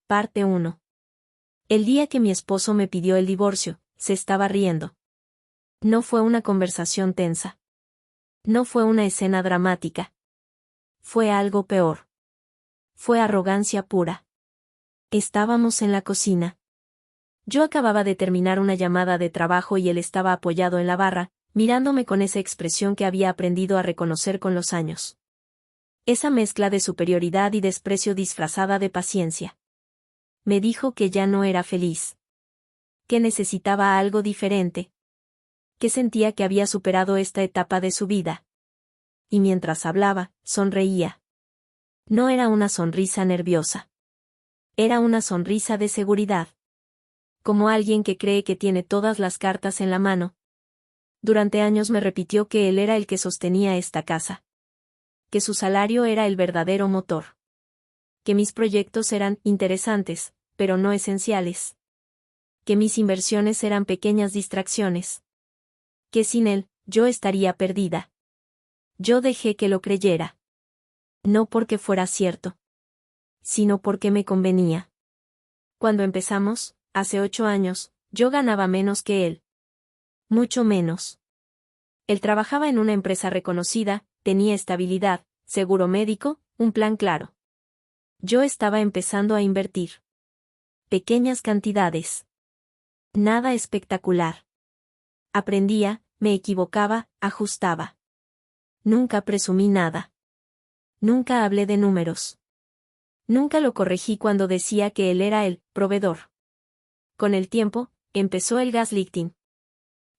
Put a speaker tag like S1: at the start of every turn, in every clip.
S1: Parte 1. El día que mi esposo me pidió el divorcio, se estaba riendo. No fue una conversación tensa. No fue una escena dramática. Fue algo peor. Fue arrogancia pura. Estábamos en la cocina. Yo acababa de terminar una llamada de trabajo y él estaba apoyado en la barra, mirándome con esa expresión que había aprendido a reconocer con los años. Esa mezcla de superioridad y desprecio disfrazada de paciencia. Me dijo que ya no era feliz. Que necesitaba algo diferente. Que sentía que había superado esta etapa de su vida. Y mientras hablaba, sonreía. No era una sonrisa nerviosa. Era una sonrisa de seguridad. Como alguien que cree que tiene todas las cartas en la mano. Durante años me repitió que él era el que sostenía esta casa. Que su salario era el verdadero motor. Que mis proyectos eran interesantes, pero no esenciales. Que mis inversiones eran pequeñas distracciones. Que sin él, yo estaría perdida. Yo dejé que lo creyera. No porque fuera cierto. Sino porque me convenía. Cuando empezamos, hace 8 años, yo ganaba menos que él. Mucho menos. Él trabajaba en una empresa reconocida, tenía estabilidad, seguro médico, un plan claro. Yo estaba empezando a invertir. Pequeñas cantidades. Nada espectacular. Aprendía, me equivocaba, ajustaba. Nunca presumí nada. Nunca hablé de números. Nunca lo corregí cuando decía que él era el proveedor. Con el tiempo, empezó el gaslighting.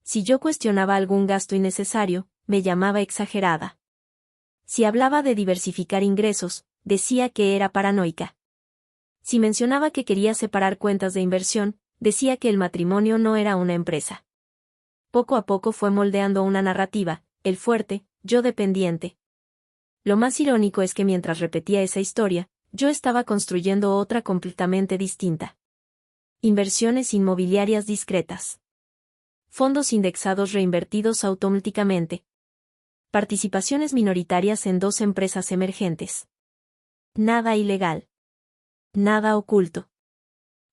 S1: Si yo cuestionaba algún gasto innecesario, me llamaba exagerada. Si hablaba de diversificar ingresos, decía que era paranoica. Si mencionaba que quería separar cuentas de inversión, decía que el matrimonio no era una empresa. Poco a poco fue moldeando una narrativa, el fuerte, yo dependiente. Lo más irónico es que mientras repetía esa historia, yo estaba construyendo otra completamente distinta. Inversiones inmobiliarias discretas. Fondos indexados reinvertidos automáticamente. Participaciones minoritarias en 2 empresas emergentes. Nada ilegal. Nada oculto.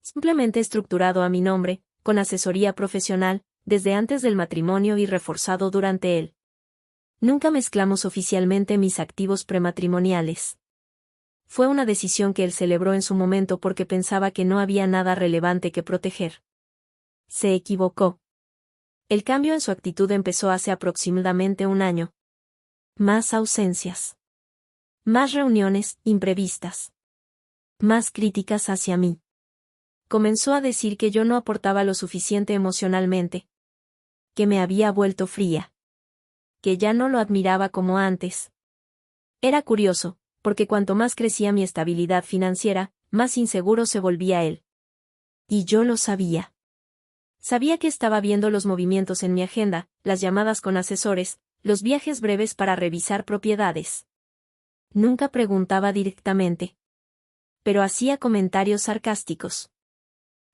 S1: Simplemente estructurado a mi nombre, con asesoría profesional, desde antes del matrimonio y reforzado durante él. Nunca mezclamos oficialmente mis activos prematrimoniales. Fue una decisión que él celebró en su momento porque pensaba que no había nada relevante que proteger. Se equivocó. El cambio en su actitud empezó hace aproximadamente 1 año. Más ausencias. Más reuniones imprevistas. Más críticas hacia mí. Comenzó a decir que yo no aportaba lo suficiente emocionalmente. Que me había vuelto fría. Que ya no lo admiraba como antes. Era curioso, porque cuanto más crecía mi estabilidad financiera, más inseguro se volvía él. Y yo lo sabía. Sabía que estaba viendo los movimientos en mi agenda, las llamadas con asesores, los viajes breves para revisar propiedades. Nunca preguntaba directamente. Pero hacía comentarios sarcásticos.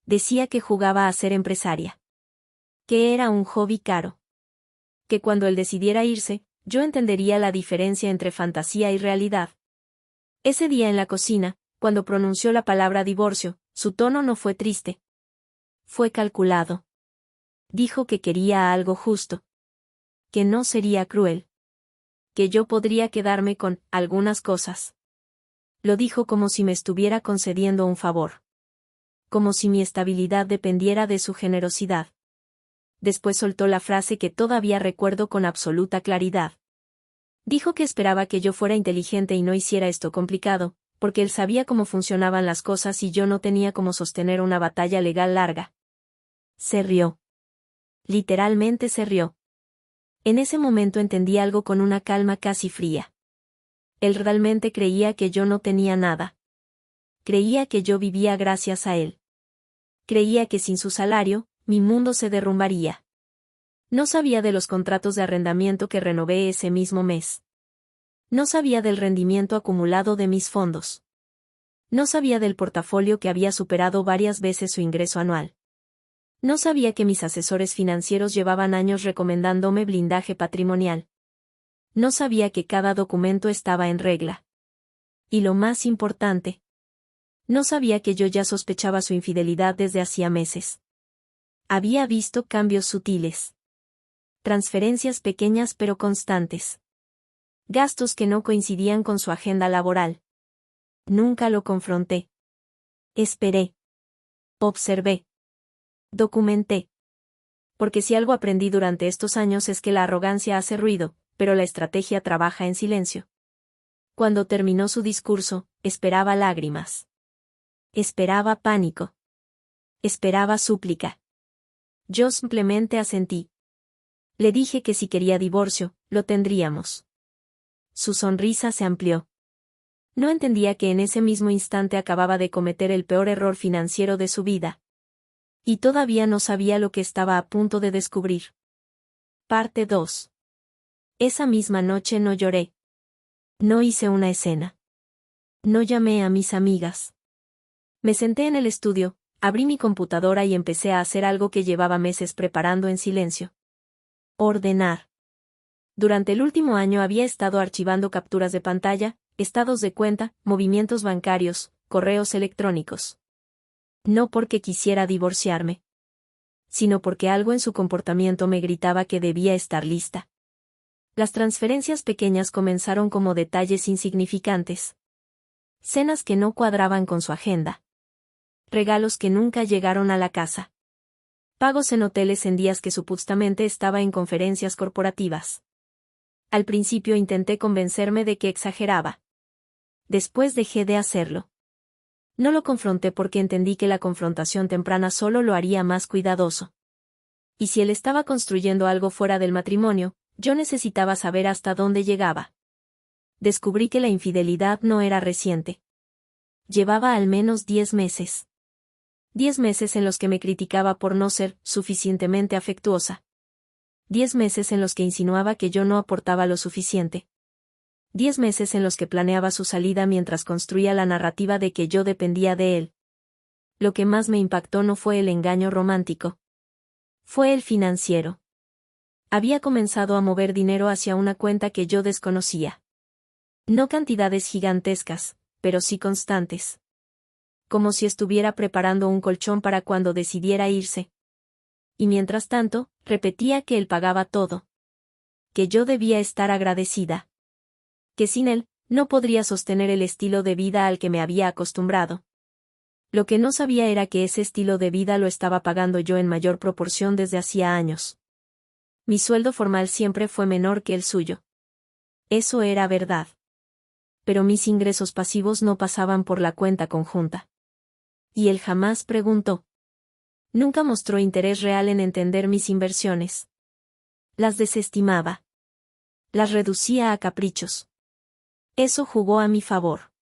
S1: Decía que jugaba a ser empresaria. Que era un hobby caro. Que cuando él decidiera irse, yo entendería la diferencia entre fantasía y realidad. Ese día en la cocina, cuando pronunció la palabra divorcio, su tono no fue triste. Fue calculado. Dijo que quería algo justo. Que no sería cruel. Que yo podría quedarme con algunas cosas. Lo dijo como si me estuviera concediendo un favor. Como si mi estabilidad dependiera de su generosidad. Después soltó la frase que todavía recuerdo con absoluta claridad. Dijo que esperaba que yo fuera inteligente y no hiciera esto complicado, porque él sabía cómo funcionaban las cosas y yo no tenía cómo sostener una batalla legal larga. Se rió. Literalmente se rió. En ese momento entendí algo con una calma casi fría. Él realmente creía que yo no tenía nada. Creía que yo vivía gracias a él. Creía que sin su salario, mi mundo se derrumbaría. No sabía de los contratos de arrendamiento que renové ese mismo mes. No sabía del rendimiento acumulado de mis fondos. No sabía del portafolio que había superado varias veces su ingreso anual. No sabía que mis asesores financieros llevaban años recomendándome blindaje patrimonial. No sabía que cada documento estaba en regla. Y lo más importante, No sabía que yo ya sospechaba su infidelidad desde hacía meses. Había visto cambios sutiles. Transferencias pequeñas pero constantes. Gastos que no coincidían con su agenda laboral. Nunca lo confronté. Esperé. Observé. Documenté. Porque si algo aprendí durante estos años es que la arrogancia hace ruido, pero la estrategia trabaja en silencio. Cuando terminó su discurso, esperaba lágrimas. Esperaba pánico. Esperaba súplica. Yo simplemente asentí. Le dije que si quería divorcio, lo tendríamos. Su sonrisa se amplió. No entendía que en ese mismo instante acababa de cometer el peor error financiero de su vida. Y todavía no sabía lo que estaba a punto de descubrir. Parte 2. Esa misma noche no lloré. No hice una escena. No llamé a mis amigas. Me senté en el estudio, abrí mi computadora y empecé a hacer algo que llevaba meses preparando en silencio. Ordenar. Durante el último año había estado archivando capturas de pantalla, estados de cuenta, movimientos bancarios, correos electrónicos. No porque quisiera divorciarme, sino porque algo en su comportamiento me gritaba que debía estar lista. Las transferencias pequeñas comenzaron como detalles insignificantes. Cenas que no cuadraban con su agenda. Regalos que nunca llegaron a la casa. Pagos en hoteles en días que supuestamente estaba en conferencias corporativas. Al principio intenté convencerme de que exageraba. Después dejé de hacerlo. No lo confronté porque entendí que la confrontación temprana solo lo haría más cuidadoso. Y si él estaba construyendo algo fuera del matrimonio, yo necesitaba saber hasta dónde llegaba. Descubrí que la infidelidad no era reciente. Llevaba al menos 10 meses. 10 meses en los que me criticaba por no ser suficientemente afectuosa. 10 meses en los que insinuaba que yo no aportaba lo suficiente. 10 meses en los que planeaba su salida mientras construía la narrativa de que yo dependía de él. Lo que más me impactó no fue el engaño romántico. Fue el financiero. Había comenzado a mover dinero hacia una cuenta que yo desconocía. No cantidades gigantescas, pero sí constantes. Como si estuviera preparando un colchón para cuando decidiera irse. Y mientras tanto, repetía que él pagaba todo. Que yo debía estar agradecida. Que sin él, no podría sostener el estilo de vida al que me había acostumbrado. Lo que no sabía era que ese estilo de vida lo estaba pagando yo en mayor proporción desde hacía años. Mi sueldo formal siempre fue menor que el suyo. Eso era verdad. Pero mis ingresos pasivos no pasaban por la cuenta conjunta. Y él jamás preguntó. Nunca mostró interés real en entender mis inversiones. Las desestimaba. Las reducía a caprichos. Eso jugó a mi favor.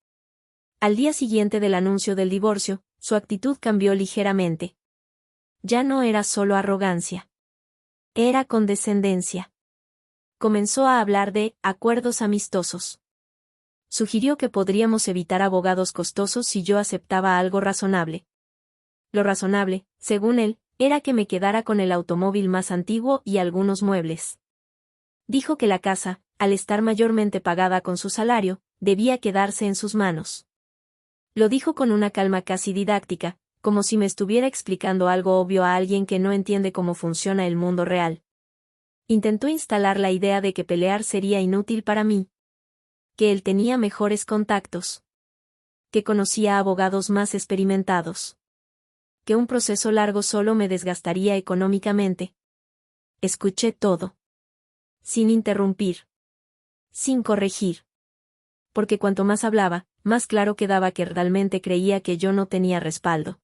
S1: Al día siguiente del anuncio del divorcio, su actitud cambió ligeramente. Ya no era solo arrogancia. Era condescendencia. Comenzó a hablar de acuerdos amistosos. Sugirió que podríamos evitar abogados costosos si yo aceptaba algo razonable. Lo razonable, según él, era que me quedara con el automóvil más antiguo y algunos muebles. Dijo que la casa, al estar mayormente pagada con su salario, debía quedarse en sus manos. Lo dijo con una calma casi didáctica, como si me estuviera explicando algo obvio a alguien que no entiende cómo funciona el mundo real. Intentó instalar la idea de que pelear sería inútil para mí. Que él tenía mejores contactos. Que conocía abogados más experimentados. Que un proceso largo solo me desgastaría económicamente. Escuché todo. Sin interrumpir. Sin corregir. Porque cuanto más hablaba, más claro quedaba que realmente creía que yo no tenía respaldo.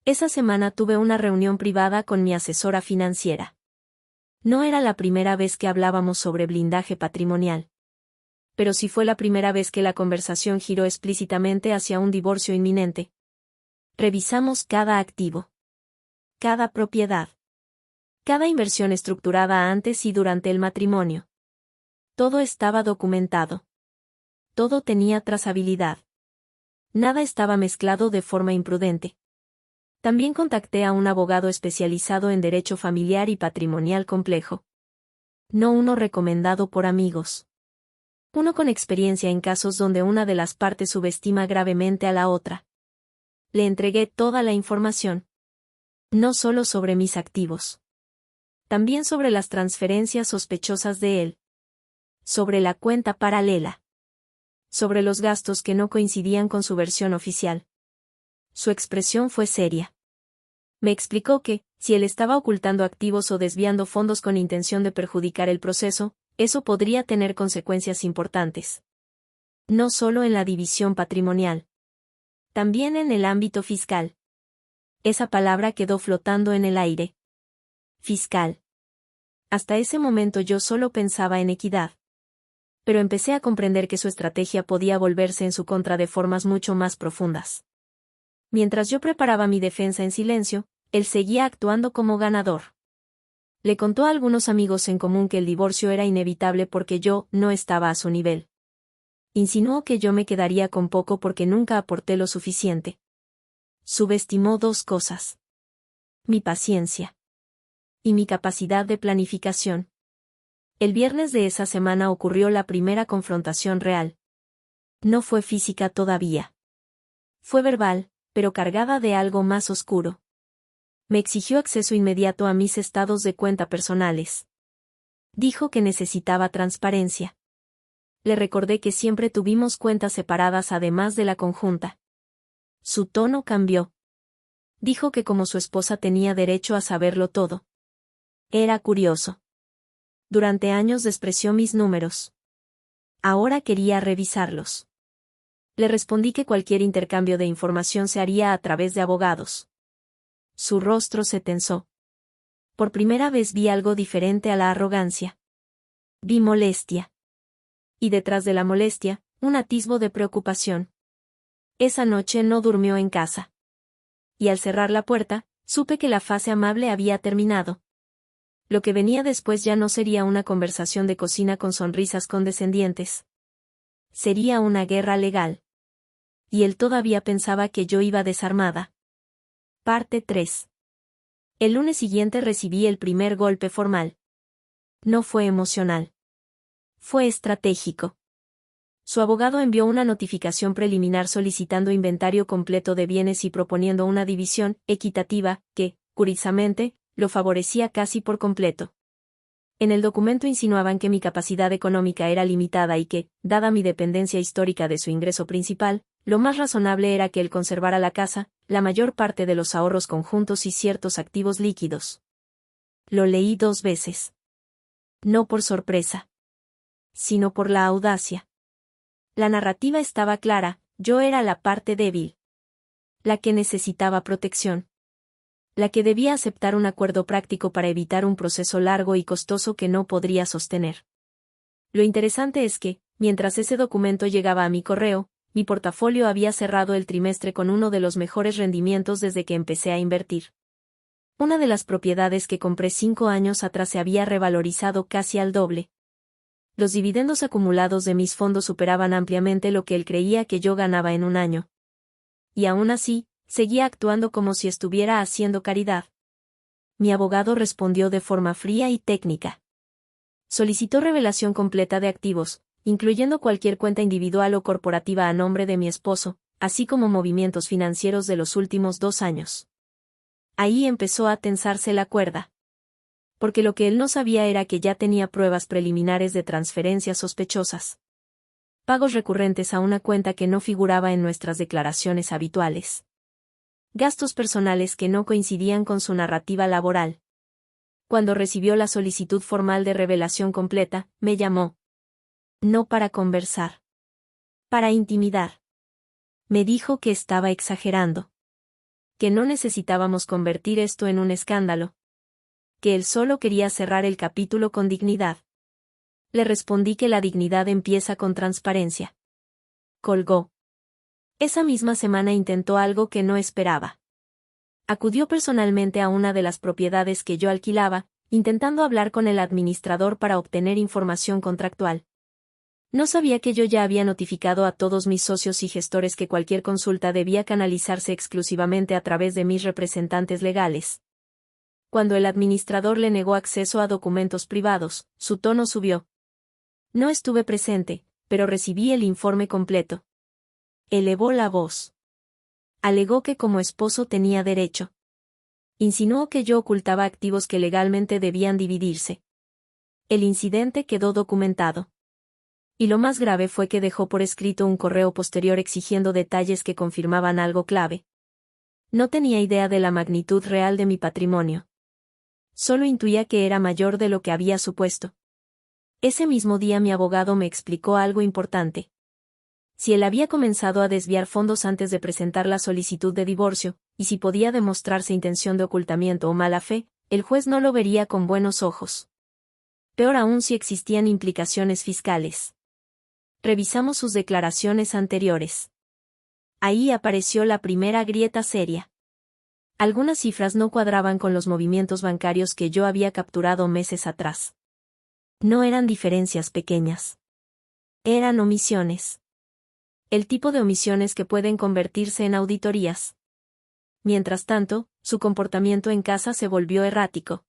S1: Esa semana tuve una reunión privada con mi asesora financiera. No era la primera vez que hablábamos sobre blindaje patrimonial. Pero sí fue la primera vez que la conversación giró explícitamente hacia un divorcio inminente. Revisamos cada activo. Cada propiedad. Cada inversión estructurada antes y durante el matrimonio. Todo estaba documentado. Todo tenía trazabilidad. Nada estaba mezclado de forma imprudente. También contacté a un abogado especializado en derecho familiar y patrimonial complejo. No uno recomendado por amigos. Uno con experiencia en casos donde una de las partes subestima gravemente a la otra. le entregué toda la información. No solo sobre mis activos. También sobre las transferencias sospechosas de él. Sobre la cuenta paralela. Sobre los gastos que no coincidían con su versión oficial. Su expresión fue seria. Me explicó que, si él estaba ocultando activos o desviando fondos con intención de perjudicar el proceso, eso podría tener consecuencias importantes. No solo en la división patrimonial. También en el ámbito fiscal. Esa palabra quedó flotando en el aire. Fiscal. Hasta ese momento yo solo pensaba en equidad. Pero empecé a comprender que su estrategia podía volverse en su contra de formas mucho más profundas. Mientras yo preparaba mi defensa en silencio, él seguía actuando como ganador. Le contó a algunos amigos en común que el divorcio era inevitable porque yo no estaba a su nivel. Insinuó que yo me quedaría con poco porque nunca aporté lo suficiente. Subestimó dos cosas. Mi paciencia. Y mi capacidad de planificación. El viernes de esa semana ocurrió la primera confrontación real. No fue física todavía. Fue verbal, pero cargada de algo más oscuro. Me exigió acceso inmediato a mis estados de cuenta personales. Dijo que necesitaba transparencia. Le recordé que siempre tuvimos cuentas separadas además de la conjunta. Su tono cambió. Dijo que como su esposa tenía derecho a saberlo todo. Era curioso. Durante años despreció mis números. Ahora quería revisarlos. Le respondí que cualquier intercambio de información se haría a través de abogados. Su rostro se tensó. Por primera vez vi algo diferente a la arrogancia. Vi molestia. Y detrás de la molestia, un atisbo de preocupación. Esa noche no durmió en casa. Y al cerrar la puerta, supe que la fase amable había terminado. Lo que venía después ya no sería una conversación de cocina con sonrisas condescendientes. Sería una guerra legal. Y él todavía pensaba que yo iba desarmada. Parte 3. El lunes siguiente recibí el primer golpe formal. No fue emocional. Fue estratégico. Su abogado envió una notificación preliminar solicitando inventario completo de bienes y proponiendo una división equitativa que, curiosamente, lo favorecía casi por completo. En el documento insinuaban que mi capacidad económica era limitada y que, dada mi dependencia histórica de su ingreso principal, lo más razonable era que él conservara la casa, la mayor parte de los ahorros conjuntos y ciertos activos líquidos. Lo leí 2 veces. No por sorpresa, sino por la audacia. La narrativa estaba clara, yo era la parte débil. La que necesitaba protección. La que debía aceptar un acuerdo práctico para evitar un proceso largo y costoso que no podría sostener. Lo interesante es que, mientras ese documento llegaba a mi correo, mi portafolio había cerrado el trimestre con uno de los mejores rendimientos desde que empecé a invertir. Una de las propiedades que compré 5 años atrás se había revalorizado casi al doble. Los dividendos acumulados de mis fondos superaban ampliamente lo que él creía que yo ganaba en un año. Y aún así, seguía actuando como si estuviera haciendo caridad. Mi abogado respondió de forma fría y técnica. Solicitó revelación completa de activos, incluyendo cualquier cuenta individual o corporativa a nombre de mi esposo, así como movimientos financieros de los últimos 2 años. Ahí empezó a tensarse la cuerda. Porque lo que él no sabía era que ya tenía pruebas preliminares de transferencias sospechosas. Pagos recurrentes a una cuenta que no figuraba en nuestras declaraciones habituales. Gastos personales que no coincidían con su narrativa laboral. Cuando recibió la solicitud formal de revelación completa, me llamó. No para conversar. Para intimidar. Me dijo que estaba exagerando. Que no necesitábamos convertir esto en un escándalo. Que él solo quería cerrar el capítulo con dignidad. Le respondí que la dignidad empieza con transparencia. Colgó. Esa misma semana intentó algo que no esperaba. Acudió personalmente a una de las propiedades que yo alquilaba, intentando hablar con el administrador para obtener información contractual. No sabía que yo ya había notificado a todos mis socios y gestores que cualquier consulta debía canalizarse exclusivamente a través de mis representantes legales. Cuando el administrador le negó acceso a documentos privados, su tono subió. No estuve presente, pero recibí el informe completo. Elevó la voz. Alegó que como esposo tenía derecho. Insinuó que yo ocultaba activos que legalmente debían dividirse. El incidente quedó documentado. Y lo más grave fue que dejó por escrito un correo posterior exigiendo detalles que confirmaban algo clave. No tenía idea de la magnitud real de mi patrimonio. Solo intuía que era mayor de lo que había supuesto. Ese mismo día mi abogado me explicó algo importante. Si él había comenzado a desviar fondos antes de presentar la solicitud de divorcio, y si podía demostrarse intención de ocultamiento o mala fe, el juez no lo vería con buenos ojos. Peor aún si existían implicaciones fiscales. Revisamos sus declaraciones anteriores. Ahí apareció la primera grieta seria. Algunas cifras no cuadraban con los movimientos bancarios que yo había capturado meses atrás. No eran diferencias pequeñas. Eran omisiones. El tipo de omisiones que pueden convertirse en auditorías. Mientras tanto, su comportamiento en casa se volvió errático.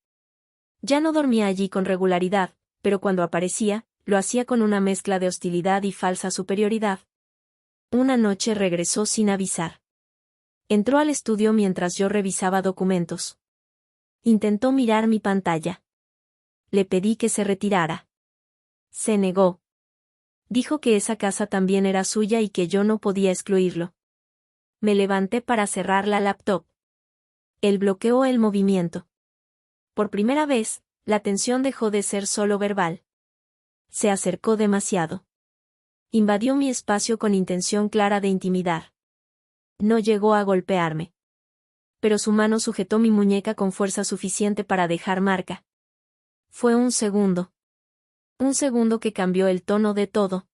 S1: Ya no dormía allí con regularidad, pero cuando aparecía, lo hacía con una mezcla de hostilidad y falsa superioridad. Una noche regresó sin avisar. Entró al estudio mientras yo revisaba documentos. Intentó mirar mi pantalla. Le pedí que se retirara. Se negó. Dijo que esa casa también era suya y que yo no podía excluirlo. Me levanté para cerrar la laptop. Él bloqueó el movimiento. Por primera vez, la tensión dejó de ser solo verbal. Se acercó demasiado. Invadió mi espacio con intención clara de intimidar. No llegó a golpearme. Pero su mano sujetó mi muñeca con fuerza suficiente para dejar marca. Fue un segundo. Un segundo que cambió el tono de todo.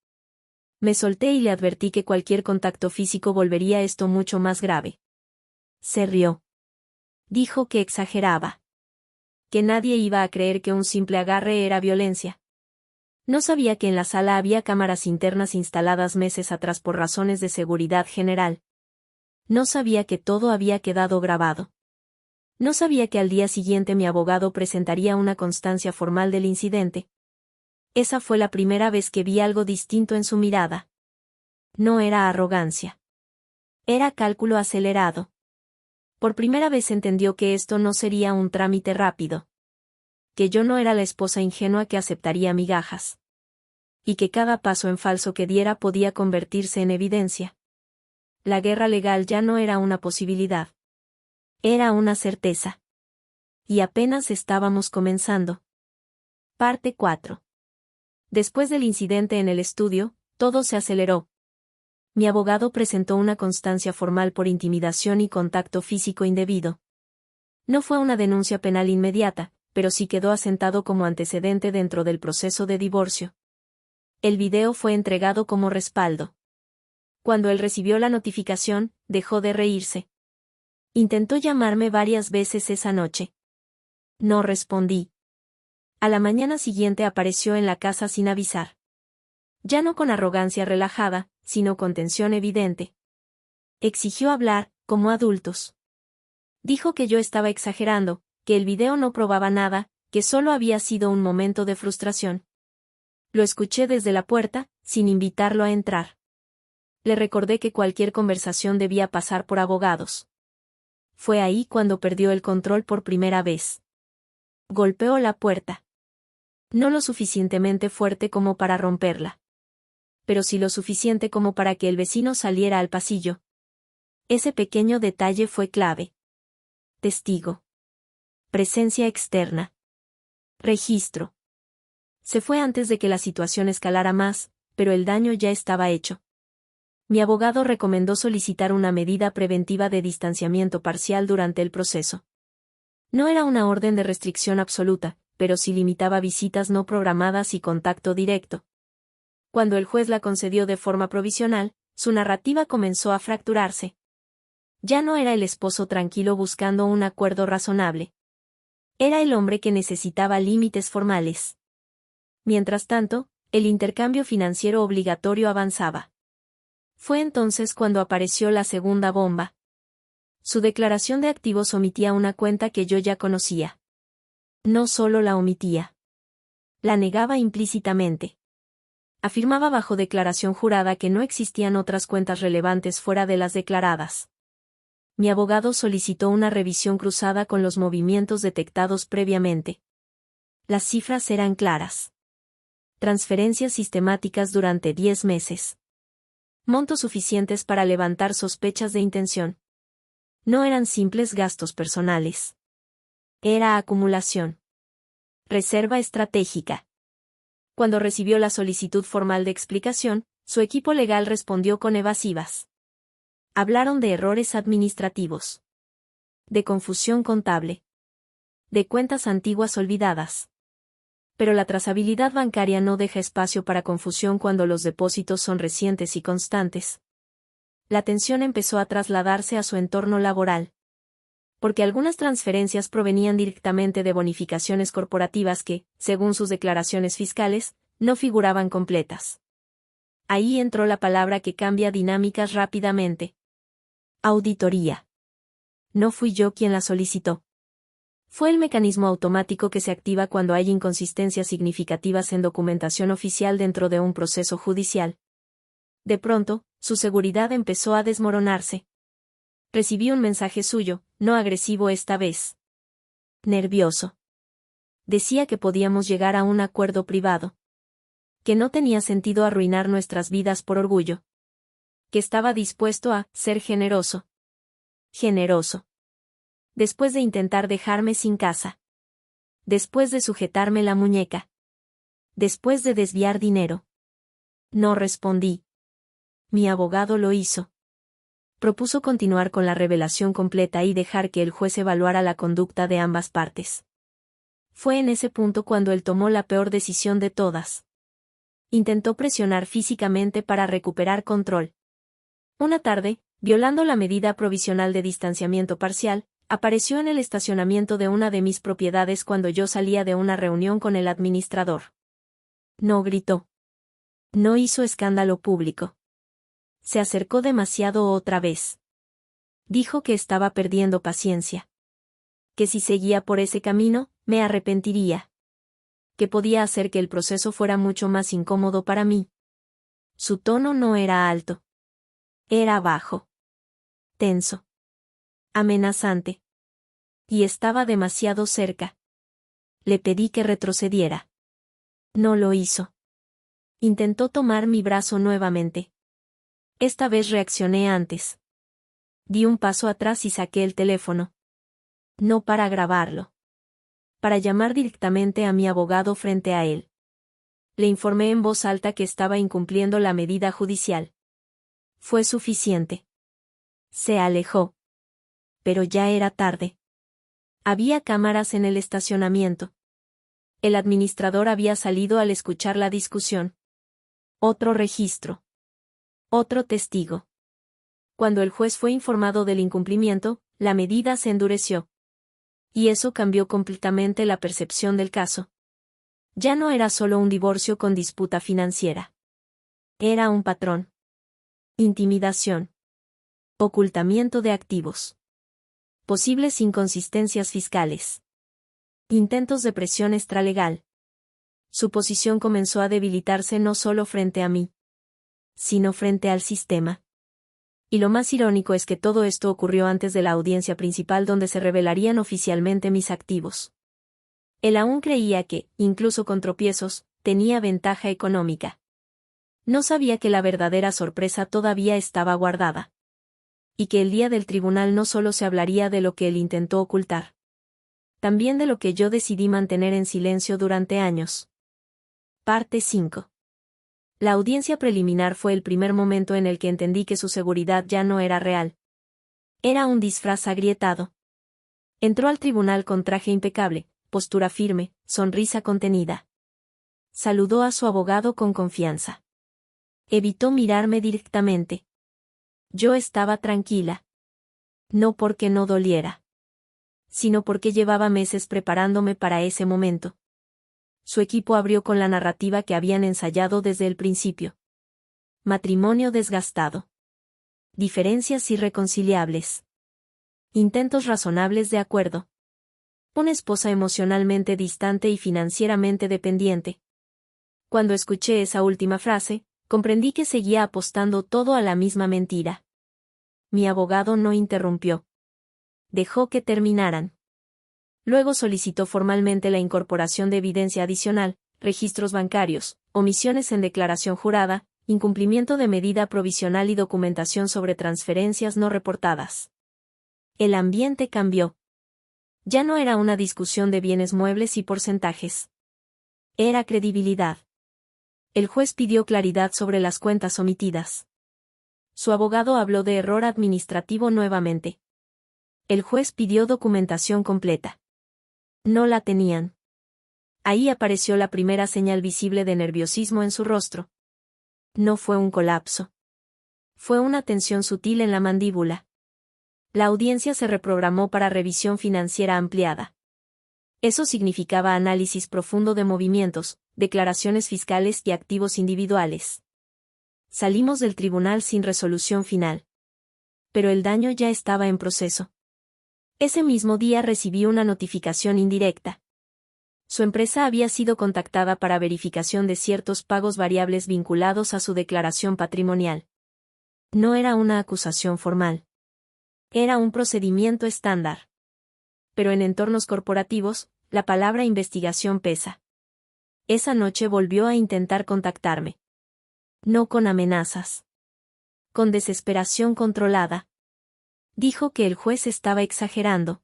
S1: Me solté y le advertí que cualquier contacto físico volvería esto mucho más grave. Se rió. Dijo que exageraba. Que nadie iba a creer que un simple agarre era violencia. No sabía que en la sala había cámaras internas instaladas meses atrás por razones de seguridad general. No sabía que todo había quedado grabado. No sabía que al día siguiente mi abogado presentaría una constancia formal del incidente. Esa fue la primera vez que vi algo distinto en su mirada. No era arrogancia. Era cálculo acelerado. Por primera vez entendió que esto no sería un trámite rápido. Que yo no era la esposa ingenua que aceptaría migajas. Y que cada paso en falso que diera podía convertirse en evidencia. La guerra legal ya no era una posibilidad. Era una certeza. Y apenas estábamos comenzando. Parte 4. Después del incidente en el estudio, todo se aceleró. Mi abogado presentó una constancia formal por intimidación y contacto físico indebido. No fue una denuncia penal inmediata, pero sí quedó asentado como antecedente dentro del proceso de divorcio. El video fue entregado como respaldo. Cuando él recibió la notificación, dejó de reírse. Intentó llamarme varias veces esa noche. No respondí. A la mañana siguiente apareció en la casa sin avisar. Ya no con arrogancia relajada, sino con tensión evidente. Exigió hablar, como adultos. Dijo que yo estaba exagerando, que el video no probaba nada, que solo había sido un momento de frustración. Lo escuché desde la puerta, sin invitarlo a entrar. Le recordé que cualquier conversación debía pasar por abogados. Fue ahí cuando perdió el control por primera vez. Golpeó la puerta. No lo suficientemente fuerte como para romperla. Pero sí lo suficiente como para que el vecino saliera al pasillo. Ese pequeño detalle fue clave. Testigo. Presencia externa. Registro. Se fue antes de que la situación escalara más, pero el daño ya estaba hecho. Mi abogado recomendó solicitar una medida preventiva de distanciamiento parcial durante el proceso. No era una orden de restricción absoluta, pero sí limitaba visitas no programadas y contacto directo. Cuando el juez la concedió de forma provisional, su narrativa comenzó a fracturarse. Ya no era el esposo tranquilo buscando un acuerdo razonable. Era el hombre que necesitaba límites formales. Mientras tanto, el intercambio financiero obligatorio avanzaba. Fue entonces cuando apareció la segunda bomba. Su declaración de activos omitía una cuenta que yo ya conocía. No solo la omitía. La negaba implícitamente. Afirmaba bajo declaración jurada que no existían otras cuentas relevantes fuera de las declaradas. Mi abogado solicitó una revisión cruzada con los movimientos detectados previamente. Las cifras eran claras. Transferencias sistemáticas durante 10 meses. Montos suficientes para levantar sospechas de intención. No eran simples gastos personales. Era acumulación. Reserva estratégica. Cuando recibió la solicitud formal de explicación, su equipo legal respondió con evasivas. Hablaron de errores administrativos. De confusión contable. De cuentas antiguas olvidadas. Pero la trazabilidad bancaria no deja espacio para confusión cuando los depósitos son recientes y constantes. La atención empezó a trasladarse a su entorno laboral. Porque algunas transferencias provenían directamente de bonificaciones corporativas que, según sus declaraciones fiscales, no figuraban completas. Ahí entró la palabra que cambia dinámicas rápidamente. Auditoría. No fui yo quien la solicitó. Fue el mecanismo automático que se activa cuando hay inconsistencias significativas en documentación oficial dentro de un proceso judicial. De pronto, su seguridad empezó a desmoronarse. Recibí un mensaje suyo, no agresivo esta vez. Nervioso. Decía que podíamos llegar a un acuerdo privado. Que no tenía sentido arruinar nuestras vidas por orgullo. Que estaba dispuesto a ser generoso. Generoso. Después de intentar dejarme sin casa. Después de sujetarme la muñeca. Después de desviar dinero. No respondí. Mi abogado lo hizo. Propuso continuar con la revelación completa y dejar que el juez evaluara la conducta de ambas partes. Fue en ese punto cuando él tomó la peor decisión de todas. Intentó presionar físicamente para recuperar control. Una tarde, violando la medida provisional de distanciamiento parcial, apareció en el estacionamiento de una de mis propiedades cuando yo salía de una reunión con el administrador. No gritó. No hizo escándalo público. Se acercó demasiado otra vez. Dijo que estaba perdiendo paciencia. Que si seguía por ese camino, me arrepentiría. Que podía hacer que el proceso fuera mucho más incómodo para mí. Su tono no era alto. Era bajo. Tenso. Amenazante. Y estaba demasiado cerca. Le pedí que retrocediera. No lo hizo. Intentó tomar mi brazo nuevamente. Esta vez reaccioné antes. Di un paso atrás y saqué el teléfono. No para grabarlo. Para llamar directamente a mi abogado frente a él. Le informé en voz alta que estaba incumpliendo la medida judicial. Fue suficiente. Se alejó. Pero ya era tarde. Había cámaras en el estacionamiento. El administrador había salido al escuchar la discusión. Otro registro. Otro testigo. Cuando el juez fue informado del incumplimiento, la medida se endureció. Y eso cambió completamente la percepción del caso. Ya no era solo un divorcio con disputa financiera. Era un patrón. Intimidación. Ocultamiento de activos. Posibles inconsistencias fiscales. Intentos de presión extralegal. Su posición comenzó a debilitarse no solo frente a mí, sino frente al sistema. Y lo más irónico es que todo esto ocurrió antes de la audiencia principal donde se revelarían oficialmente mis activos. Él aún creía que, incluso con tropiezos, tenía ventaja económica. No sabía que la verdadera sorpresa todavía estaba guardada. Y que el día del tribunal no solo se hablaría de lo que él intentó ocultar. También de lo que yo decidí mantener en silencio durante años. Parte 5. La audiencia preliminar fue el primer momento en el que entendí que su seguridad ya no era real. Era un disfraz agrietado. Entró al tribunal con traje impecable, postura firme, sonrisa contenida. Saludó a su abogado con confianza. Evitó mirarme directamente. Yo estaba tranquila. No porque no doliera, sino porque llevaba meses preparándome para ese momento. Su equipo abrió con la narrativa que habían ensayado desde el principio. Matrimonio desgastado. Diferencias irreconciliables. Intentos razonables de acuerdo. Una esposa emocionalmente distante y financieramente dependiente. Cuando escuché esa última frase, comprendí que seguía apostando todo a la misma mentira. mi abogado no interrumpió. Dejó que terminaran. Luego solicitó formalmente la incorporación de evidencia adicional, registros bancarios, omisiones en declaración jurada, incumplimiento de medida provisional y documentación sobre transferencias no reportadas. El ambiente cambió. Ya no era una discusión de bienes muebles y porcentajes. Era credibilidad. El juez pidió claridad sobre las cuentas omitidas. Su abogado habló de error administrativo nuevamente. El juez pidió documentación completa. No la tenían. Ahí apareció la primera señal visible de nerviosismo en su rostro. No fue un colapso. Fue una tensión sutil en la mandíbula. La audiencia se reprogramó para revisión financiera ampliada. Eso significaba análisis profundo de movimientos, declaraciones fiscales y activos individuales. Salimos del tribunal sin resolución final. Pero el daño ya estaba en proceso. Ese mismo día recibí una notificación indirecta. Su empresa había sido contactada para verificación de ciertos pagos variables vinculados a su declaración patrimonial. No era una acusación formal. Era un procedimiento estándar. Pero en entornos corporativos, la palabra investigación pesa. Esa noche volvió a intentar contactarme. No con amenazas. Con desesperación controlada. Dijo que el juez estaba exagerando.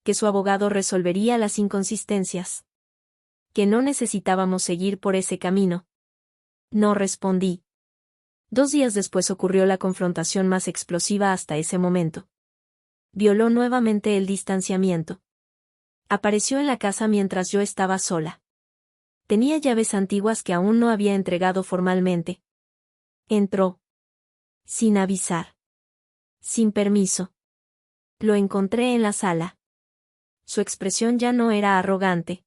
S1: Que su abogado resolvería las inconsistencias. Que no necesitábamos seguir por ese camino. No respondí. 2 días después ocurrió la confrontación más explosiva hasta ese momento. Violó nuevamente el distanciamiento. Apareció en la casa mientras yo estaba sola. Tenía llaves antiguas que aún no había entregado formalmente. Entró. Sin avisar. Sin permiso. Lo encontré en la sala. Su expresión ya no era arrogante.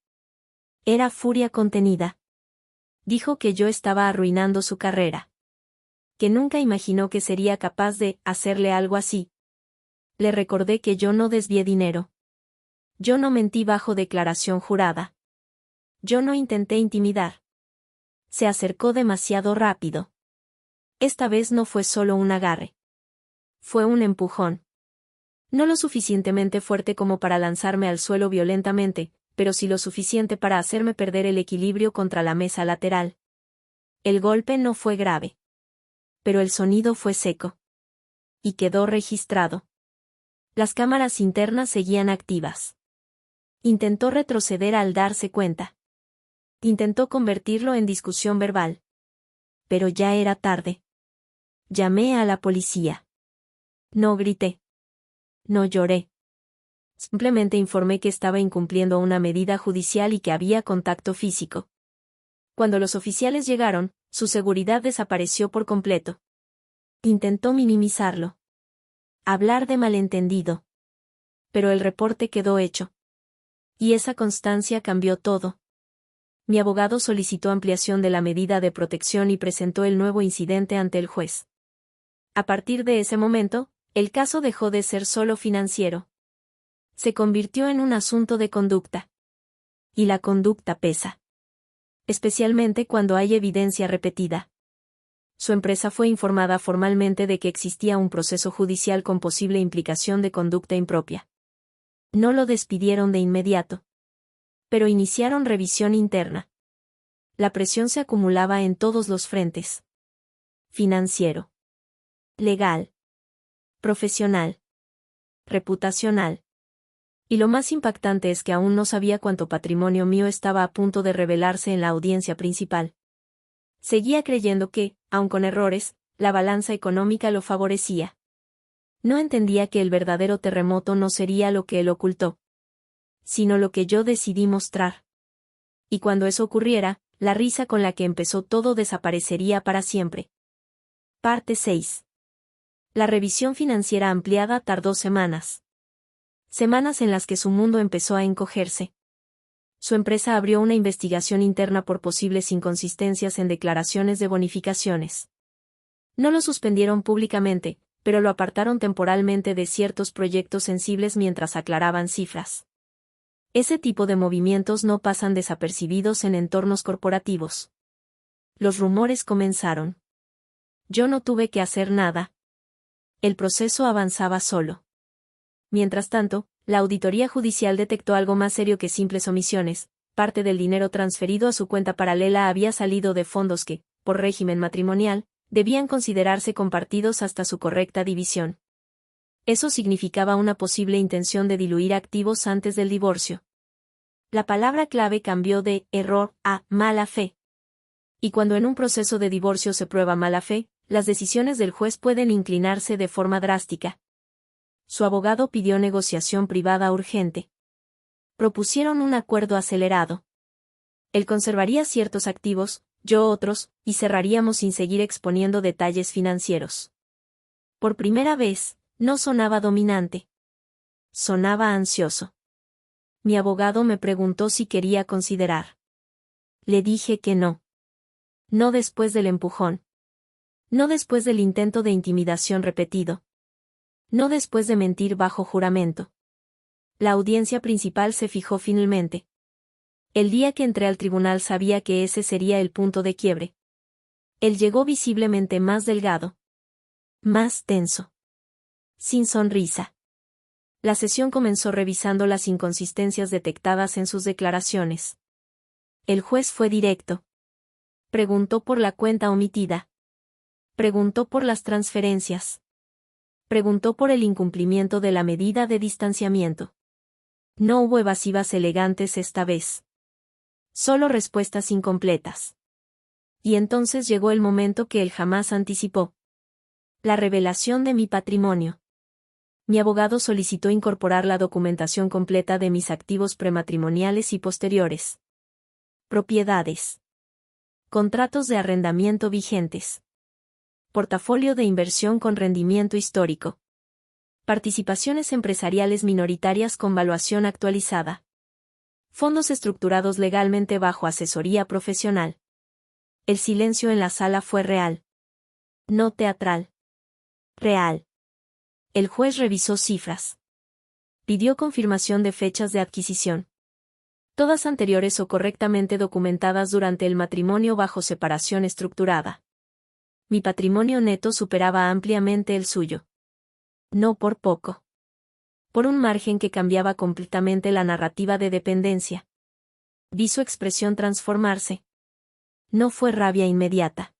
S1: Era furia contenida. Dijo que yo estaba arruinando su carrera. Que nunca imaginó que sería capaz de hacerle algo así. Le recordé que yo no desvié dinero. Yo no mentí bajo declaración jurada. Yo no intenté intimidar. Se acercó demasiado rápido. Esta vez no fue solo un agarre. Fue un empujón. No lo suficientemente fuerte como para lanzarme al suelo violentamente, pero sí lo suficiente para hacerme perder el equilibrio contra la mesa lateral. El golpe no fue grave. Pero el sonido fue seco. Y quedó registrado. Las cámaras internas seguían activas. Intentó retroceder al darse cuenta. Intentó convertirlo en discusión verbal. Pero ya era tarde. Llamé a la policía. No grité. No lloré. Simplemente informé que estaba incumpliendo una medida judicial y que había contacto físico. Cuando los oficiales llegaron, su seguridad desapareció por completo. Intentó minimizarlo. Hablar de malentendido. Pero el reporte quedó hecho. Y esa constancia cambió todo. Mi abogado solicitó ampliación de la medida de protección y presentó el nuevo incidente ante el juez. A partir de ese momento, el caso dejó de ser solo financiero. Se convirtió en un asunto de conducta. Y la conducta pesa. Especialmente cuando hay evidencia repetida. Su empresa fue informada formalmente de que existía un proceso judicial con posible implicación de conducta impropia. No lo despidieron de inmediato. Pero iniciaron revisión interna. La presión se acumulaba en todos los frentes. Financiero. Legal. Profesional. Reputacional. Y lo más impactante es que aún no sabía cuánto patrimonio mío estaba a punto de revelarse en la audiencia principal. Seguía creyendo que, aun con errores, la balanza económica lo favorecía. No entendía que el verdadero terremoto no sería lo que él ocultó, sino lo que yo decidí mostrar. Y cuando eso ocurriera, la risa con la que empezó todo desaparecería para siempre. Parte 6. La revisión financiera ampliada tardó semanas. Semanas en las que su mundo empezó a encogerse. Su empresa abrió una investigación interna por posibles inconsistencias en declaraciones de bonificaciones. No lo suspendieron públicamente, pero lo apartaron temporalmente de ciertos proyectos sensibles mientras aclaraban cifras. Ese tipo de movimientos no pasan desapercibidos en entornos corporativos. Los rumores comenzaron. Yo no tuve que hacer nada. El proceso avanzaba solo. Mientras tanto, la auditoría judicial detectó algo más serio que simples omisiones. Parte del dinero transferido a su cuenta paralela había salido de fondos que, por régimen matrimonial, debían considerarse compartidos hasta su correcta división. Eso significaba una posible intención de diluir activos antes del divorcio. La palabra clave cambió de error a mala fe. Y cuando en un proceso de divorcio se prueba mala fe, las decisiones del juez pueden inclinarse de forma drástica. Su abogado pidió negociación privada urgente. Propusieron un acuerdo acelerado. Él conservaría ciertos activos, yo otros, y cerraríamos sin seguir exponiendo detalles financieros. Por primera vez, no sonaba dominante. Sonaba ansioso. Mi abogado me preguntó si quería considerar. Le dije que no. No después del empujón. No después del intento de intimidación repetido. No después de mentir bajo juramento. La audiencia principal se fijó finalmente. El día que entré al tribunal sabía que ese sería el punto de quiebre. Él llegó visiblemente más delgado. Más tenso. Sin sonrisa. La sesión comenzó revisando las inconsistencias detectadas en sus declaraciones. El juez fue directo. Preguntó por la cuenta omitida. Preguntó por las transferencias. Preguntó por el incumplimiento de la medida de distanciamiento. No hubo evasivas elegantes esta vez. Solo respuestas incompletas. Y entonces llegó el momento que él jamás anticipó. La revelación de mi patrimonio. Mi abogado solicitó incorporar la documentación completa de mis activos prematrimoniales y posteriores. Propiedades. Contratos de arrendamiento vigentes. Portafolio de inversión con rendimiento histórico. Participaciones empresariales minoritarias con valuación actualizada. Fondos estructurados legalmente bajo asesoría profesional. El silencio en la sala fue real. No teatral. Real. El juez revisó cifras. Pidió confirmación de fechas de adquisición. Todas anteriores o correctamente documentadas durante el matrimonio bajo separación estructurada. Mi patrimonio neto superaba ampliamente el suyo. No por poco. Por un margen que cambiaba completamente la narrativa de dependencia. Vi su expresión transformarse. No fue rabia inmediata.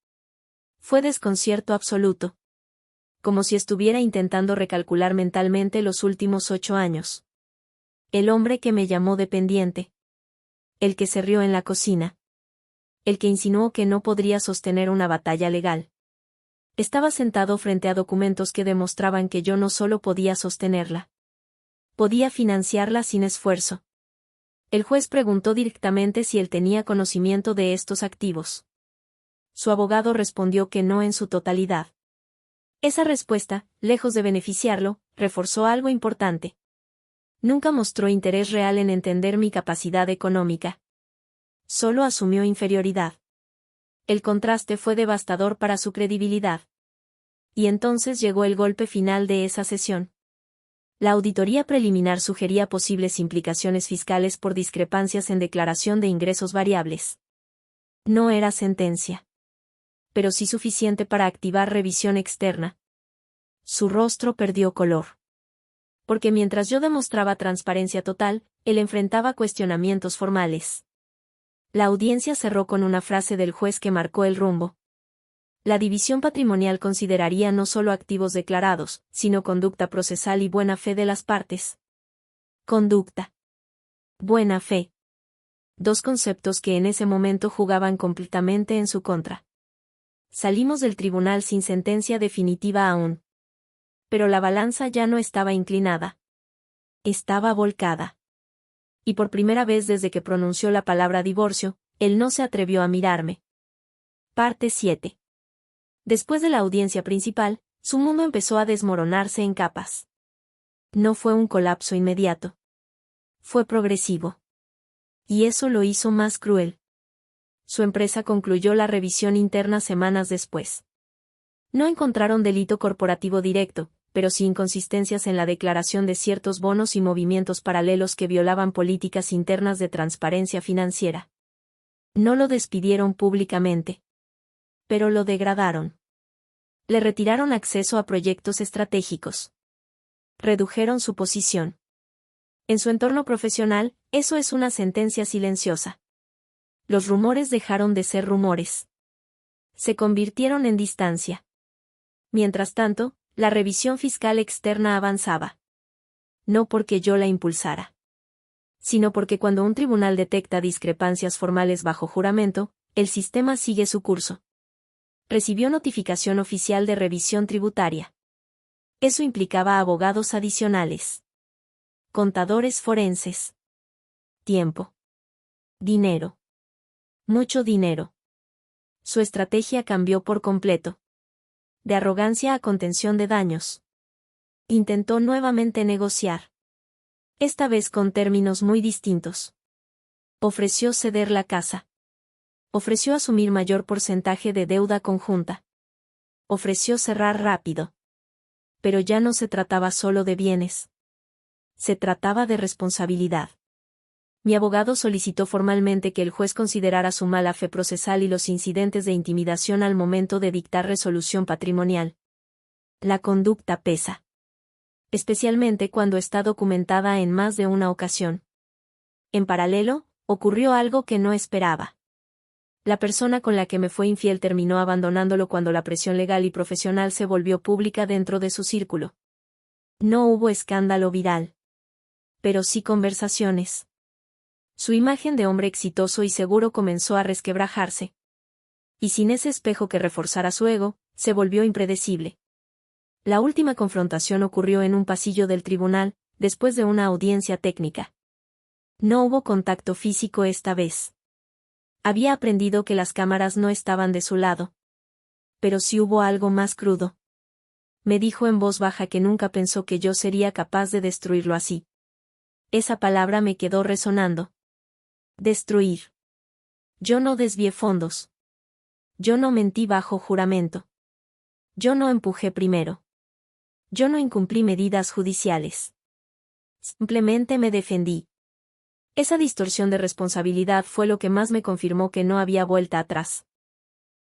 S1: Fue desconcierto absoluto. Como si estuviera intentando recalcular mentalmente los últimos 8 años. El hombre que me llamó dependiente. El que se rió en la cocina. El que insinuó que no podría sostener una batalla legal. Estaba sentado frente a documentos que demostraban que yo no solo podía sostenerla. Podía financiarla sin esfuerzo. El juez preguntó directamente si él tenía conocimiento de estos activos. Su abogado respondió que no en su totalidad. Esa respuesta, lejos de beneficiarlo, reforzó algo importante. Nunca mostró interés real en entender mi capacidad económica. Solo asumió inferioridad. El contraste fue devastador para su credibilidad. Y entonces llegó el golpe final de esa sesión. La auditoría preliminar sugería posibles implicaciones fiscales por discrepancias en declaración de ingresos variables. No era sentencia. Pero sí suficiente para activar revisión externa. Su rostro perdió color. Porque mientras yo demostraba transparencia total, él enfrentaba cuestionamientos formales. La audiencia cerró con una frase del juez que marcó el rumbo. La división patrimonial consideraría no solo activos declarados, sino conducta procesal y buena fe de las partes. Conducta. Buena fe. Dos conceptos que en ese momento jugaban completamente en su contra. Salimos del tribunal sin sentencia definitiva aún. Pero la balanza ya no estaba inclinada. Estaba volcada. Y por primera vez desde que pronunció la palabra divorcio, él no se atrevió a mirarme. Parte 7. Después de la audiencia principal, su mundo empezó a desmoronarse en capas. No fue un colapso inmediato. Fue progresivo. Y eso lo hizo más cruel. Su empresa concluyó la revisión interna semanas después. No encontraron delito corporativo directo, pero sí inconsistencias en la declaración de ciertos bonos y movimientos paralelos que violaban políticas internas de transparencia financiera. No lo despidieron públicamente. Pero lo degradaron. Le retiraron acceso a proyectos estratégicos. Redujeron su posición. En su entorno profesional, eso es una sentencia silenciosa. Los rumores dejaron de ser rumores. Se convirtieron en distancia. Mientras tanto, la revisión fiscal externa avanzaba. No porque yo la impulsara, sino porque cuando un tribunal detecta discrepancias formales bajo juramento, el sistema sigue su curso. Recibió notificación oficial de revisión tributaria. Eso implicaba abogados adicionales. Contadores forenses. Tiempo. Dinero. Mucho dinero. Su estrategia cambió por completo. De arrogancia a contención de daños. Intentó nuevamente negociar. Esta vez con términos muy distintos. Ofreció ceder la casa. Ofreció asumir mayor porcentaje de deuda conjunta. Ofreció cerrar rápido. Pero ya no se trataba solo de bienes. Se trataba de responsabilidad. Mi abogado solicitó formalmente que el juez considerara su mala fe procesal y los incidentes de intimidación al momento de dictar resolución patrimonial. La conducta pesa. Especialmente cuando está documentada en más de una ocasión. En paralelo, ocurrió algo que no esperaba. La persona con la que me fue infiel terminó abandonándolo cuando la presión legal y profesional se volvió pública dentro de su círculo. No hubo escándalo viral. Pero sí conversaciones. Su imagen de hombre exitoso y seguro comenzó a resquebrajarse. Y sin ese espejo que reforzara su ego, se volvió impredecible. La última confrontación ocurrió en un pasillo del tribunal, después de una audiencia técnica. No hubo contacto físico esta vez. Había aprendido que las cámaras no estaban de su lado. Pero sí hubo algo más crudo. Me dijo en voz baja que nunca pensó que yo sería capaz de destruirlo así. Esa palabra me quedó resonando. Destruir. Yo no desvié fondos. Yo no mentí bajo juramento. Yo no empujé primero. Yo no incumplí medidas judiciales. Simplemente me defendí. Esa distorsión de responsabilidad fue lo que más me confirmó que no había vuelta atrás.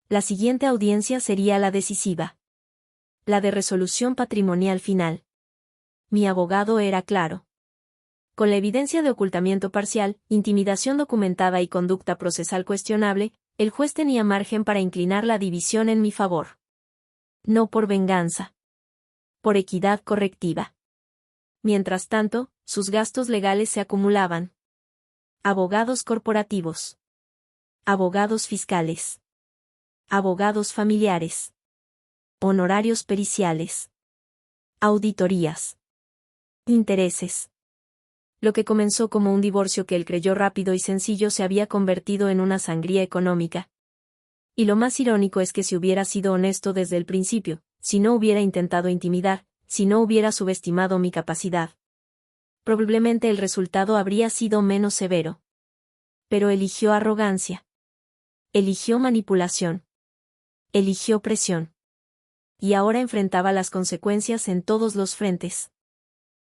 S1: La siguiente audiencia sería la decisiva. La de resolución patrimonial final. Mi abogado era claro. Con la evidencia de ocultamiento parcial, intimidación documentada y conducta procesal cuestionable, el juez tenía margen para inclinar la división en mi favor. No por venganza. Por equidad correctiva. Mientras tanto, sus gastos legales se acumulaban. Abogados corporativos. Abogados fiscales. Abogados familiares. Honorarios periciales. Auditorías. Intereses. Lo que comenzó como un divorcio que él creyó rápido y sencillo se había convertido en una sangría económica. Y lo más irónico es que si hubiera sido honesto desde el principio, si no hubiera intentado intimidar, si no hubiera subestimado mi capacidad, probablemente el resultado habría sido menos severo. Pero eligió arrogancia. Eligió manipulación. Eligió presión. Y ahora enfrentaba las consecuencias en todos los frentes.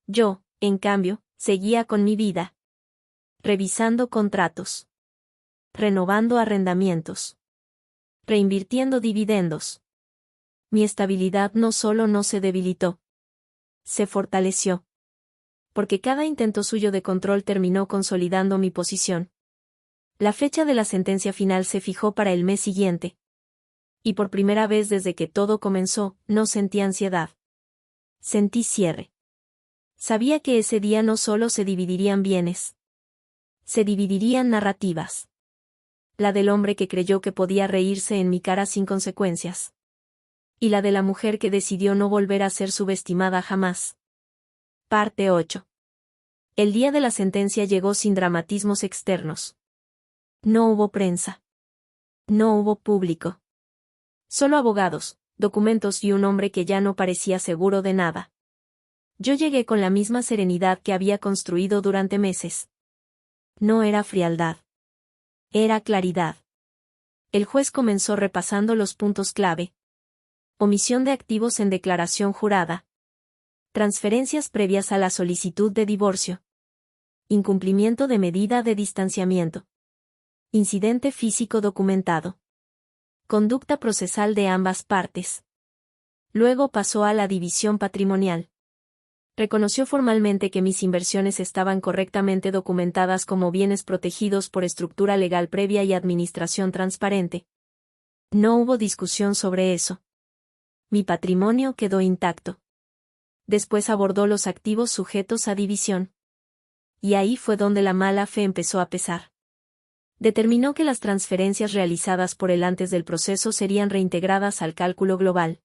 S1: Yo, en cambio, seguía con mi vida. Revisando contratos. Renovando arrendamientos. Reinvirtiendo dividendos. Mi estabilidad no solo no se debilitó. Se fortaleció. Porque cada intento suyo de control terminó consolidando mi posición. La fecha de la sentencia final se fijó para el mes siguiente. Y por primera vez desde que todo comenzó, no sentí ansiedad. Sentí cierre. Sabía que ese día no solo se dividirían bienes. Se dividirían narrativas. La del hombre que creyó que podía reírse en mi cara sin consecuencias. Y la de la mujer que decidió no volver a ser subestimada jamás. Parte 8. El día de la sentencia llegó sin dramatismos externos. No hubo prensa. No hubo público. Solo abogados, documentos y un hombre que ya no parecía seguro de nada. Yo llegué con la misma serenidad que había construido durante meses. No era frialdad. Era claridad. El juez comenzó repasando los puntos clave. Omisión de activos en declaración jurada. Transferencias previas a la solicitud de divorcio. Incumplimiento de medida de distanciamiento. Incidente físico documentado. Conducta procesal de ambas partes. Luego pasó a la división patrimonial. Reconoció formalmente que mis inversiones estaban correctamente documentadas como bienes protegidos por estructura legal previa y administración transparente. No hubo discusión sobre eso. Mi patrimonio quedó intacto. Después abordó los activos sujetos a división. Y ahí fue donde la mala fe empezó a pesar. Determinó que las transferencias realizadas por él antes del proceso serían reintegradas al cálculo global.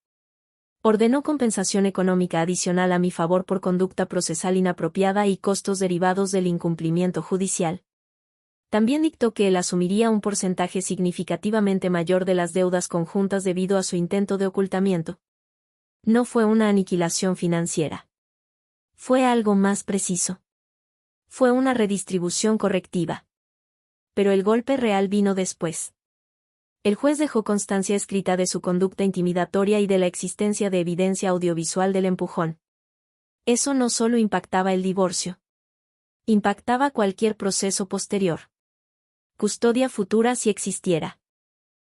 S1: Ordenó compensación económica adicional a mi favor por conducta procesal inapropiada y costos derivados del incumplimiento judicial. También dictó que él asumiría un porcentaje significativamente mayor de las deudas conjuntas debido a su intento de ocultamiento. No fue una aniquilación financiera. Fue algo más preciso. Fue una redistribución correctiva. Pero el golpe real vino después. El juez dejó constancia escrita de su conducta intimidatoria y de la existencia de evidencia audiovisual del empujón. Eso no solo impactaba el divorcio. Impactaba cualquier proceso posterior. Custodia futura si existiera.